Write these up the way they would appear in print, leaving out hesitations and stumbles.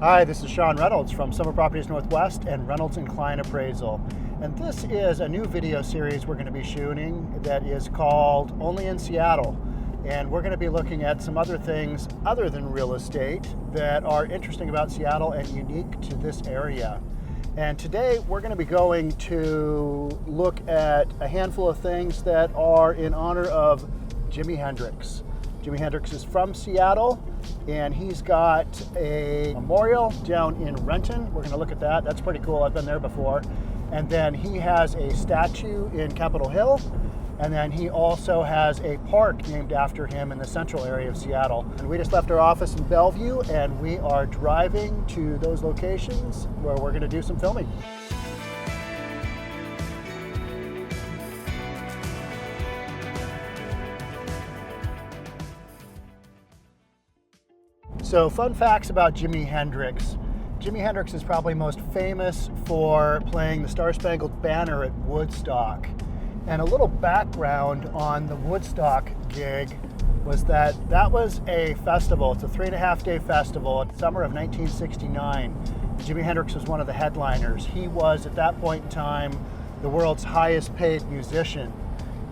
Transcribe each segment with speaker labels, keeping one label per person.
Speaker 1: Hi, this is Sean Reynolds from Summer Properties Northwest and Reynolds and Kline Appraisal. And this is a new video series we're going to be shooting that is called Only in Seattle. And we're going to be looking at some other things other than real estate that are interesting about Seattle and unique to this area. And today we're going to be going to look at a handful of things that are in honor of Jimi Hendrix. Jimi Hendrix is from Seattle, and he's got a memorial down in Renton. We're going to look at that. That's pretty cool. I've been there before. And then he has a statue in Capitol Hill, and then he also has a park named after him in the central area of Seattle. And we just left our office in Bellevue, and we are driving to those locations where we're going to do some filming. So, fun facts about Jimi Hendrix. Jimi Hendrix is probably most famous for playing the Star-Spangled Banner at Woodstock. And a little background on the Woodstock gig was that was a festival. It's a 3.5-day festival in the summer of 1969. Jimi Hendrix was one of the headliners. He was, at that point in time, the world's highest paid musician.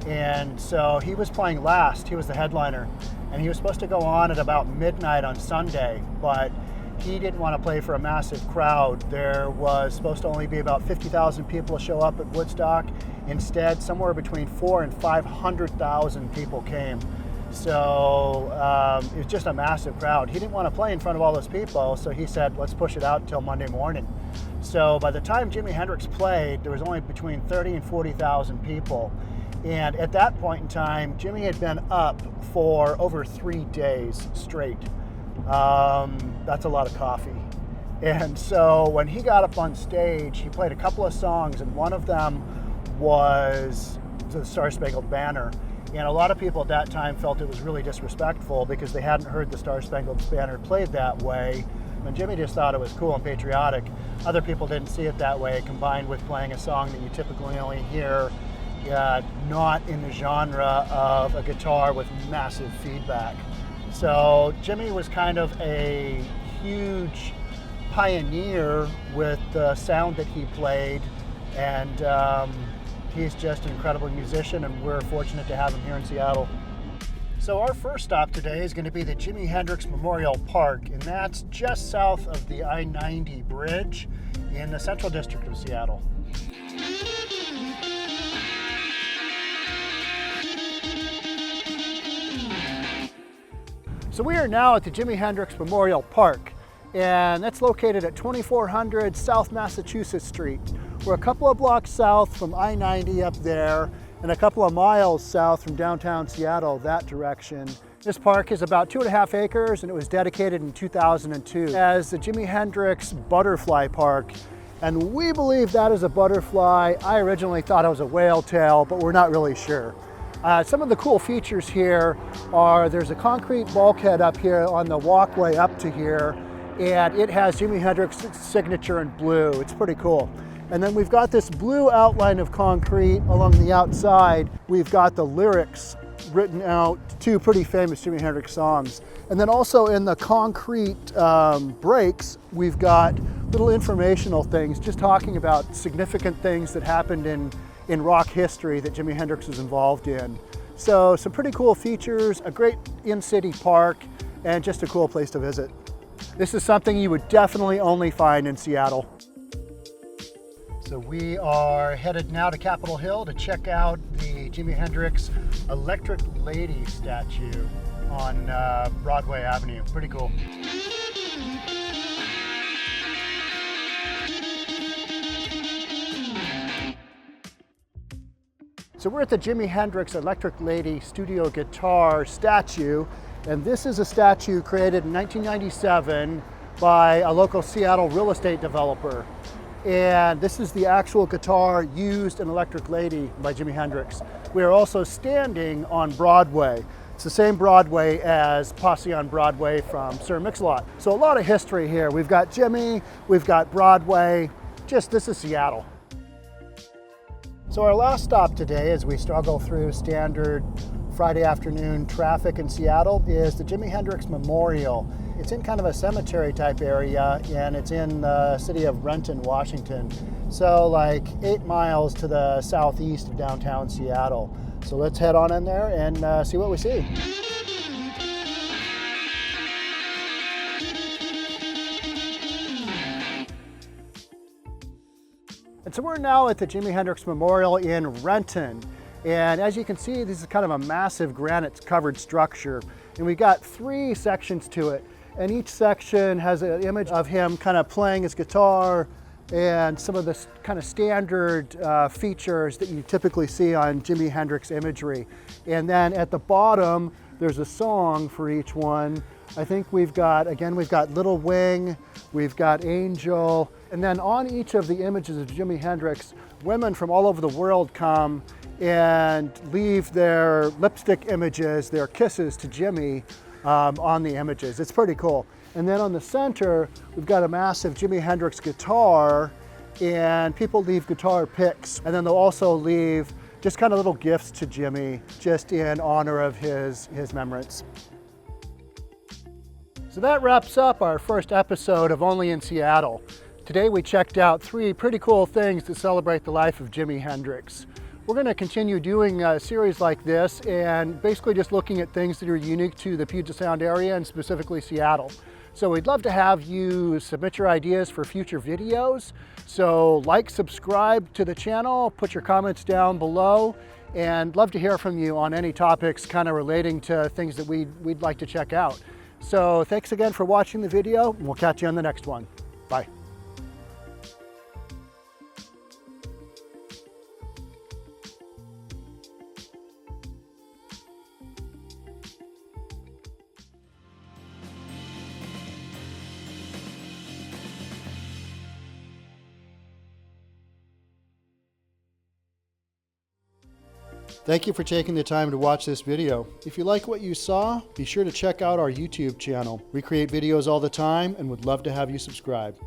Speaker 1: And so he was playing last. He was the headliner. And he was supposed to go on at about midnight on Sunday, but he didn't want to play for a massive crowd. There was supposed to only be about 50,000 people show up at Woodstock. Instead, somewhere between 400,000 and 500,000 people came. So it was just a massive crowd. He didn't want to play in front of all those people, so he said, let's push it out until Monday morning. So by the time Jimi Hendrix played, there was only between 30,000 and 40,000 people. And at that point in time, Jimi had been up for over 3 days straight. That's a lot of coffee. And so when he got up on stage, he played a couple of songs, and one of them was the Star-Spangled Banner. And a lot of people at that time felt it was really disrespectful because they hadn't heard the Star-Spangled Banner played that way. And Jimi just thought it was cool and patriotic. Other people didn't see it that way, combined with playing a song that you typically only hear not in the genre of a guitar with massive feedback. So Jimi was kind of a huge pioneer with the sound that he played, and he's just an incredible musician, and we're fortunate to have him here in Seattle. So our first stop today is going to be the Jimi Hendrix Memorial Park, and that's just south of the I-90 bridge in the Central District of Seattle. So we are now at the Jimi Hendrix Memorial Park, and that's located at 2400 South Massachusetts Street. We're a couple of blocks south from I-90 up there, and a couple of miles south from downtown Seattle that direction. This park is about 2.5 acres, and it was dedicated in 2002 as the Jimi Hendrix Butterfly Park. And we believe that is a butterfly. I originally thought it was a whale tail, but we're not really sure. Some of the cool features here are there's a concrete bulkhead up here on the walkway up to here, and it has Jimi Hendrix's signature in blue. It's pretty cool. And then we've got this blue outline of concrete along the outside. We've got the lyrics written out, 2 pretty famous Jimi Hendrix songs. And then also in the concrete breaks, we've got little informational things, just talking about significant things that happened in rock history that Jimi Hendrix was involved in. So some pretty cool features, a great in-city park, and just a cool place to visit. This is something you would definitely only find in Seattle. So we are headed now to Capitol Hill to check out the Jimi Hendrix Electric Lady statue on Broadway Avenue. Pretty cool. So we're at the Jimi Hendrix Electric Lady studio guitar statue, and this is a statue created in 1997 by a local Seattle real estate developer. And this is the actual guitar used in Electric Lady by Jimi Hendrix. We are also standing on Broadway. It's the same Broadway as Posse on Broadway from Sir Mix-a-Lot. So a lot of history here. We've got Jimi, we've got Broadway. This is Seattle. So our last stop today, as we struggle through standard Friday afternoon traffic in Seattle is the Jimi Hendrix Memorial. It's in kind of a cemetery type area, and it's in the city of Renton, Washington. So like 8 miles to the southeast of downtown Seattle. So let's head on in there and see what we see. And so we're now at the Jimi Hendrix Memorial in Renton. And as you can see, this is kind of a massive granite covered structure. And we've got 3 sections to it. And each section has an image of him kind of playing his guitar and some of the kind of standard features that you typically see on Jimi Hendrix imagery. And then at the bottom, there's a song for each one. I think we've got Little Wing, we've got Angel, and then on each of the images of Jimi Hendrix, women from all over the world come and leave their lipstick images, their kisses to Jimi on the images. It's pretty cool. And then on the center, we've got a massive Jimi Hendrix guitar, and people leave guitar picks, and then they'll also leave just kind of little gifts to Jimi, just in honor of his remembrance. So that wraps up our first episode of Only in Seattle. Today we checked out 3 pretty cool things to celebrate the life of Jimi Hendrix. We're going to continue doing a series like this and basically just looking at things that are unique to the Puget Sound area and specifically Seattle. So we'd love to have you submit your ideas for future videos. So like, subscribe to the channel, put your comments down below, and love to hear from you on any topics kind of relating to things that we'd like to check out. So thanks again for watching the video, and we'll catch you on the next one. Bye. Thank you for taking the time to watch this video. If you like what you saw, be sure to check out our YouTube channel. We create videos all the time and would love to have you subscribe.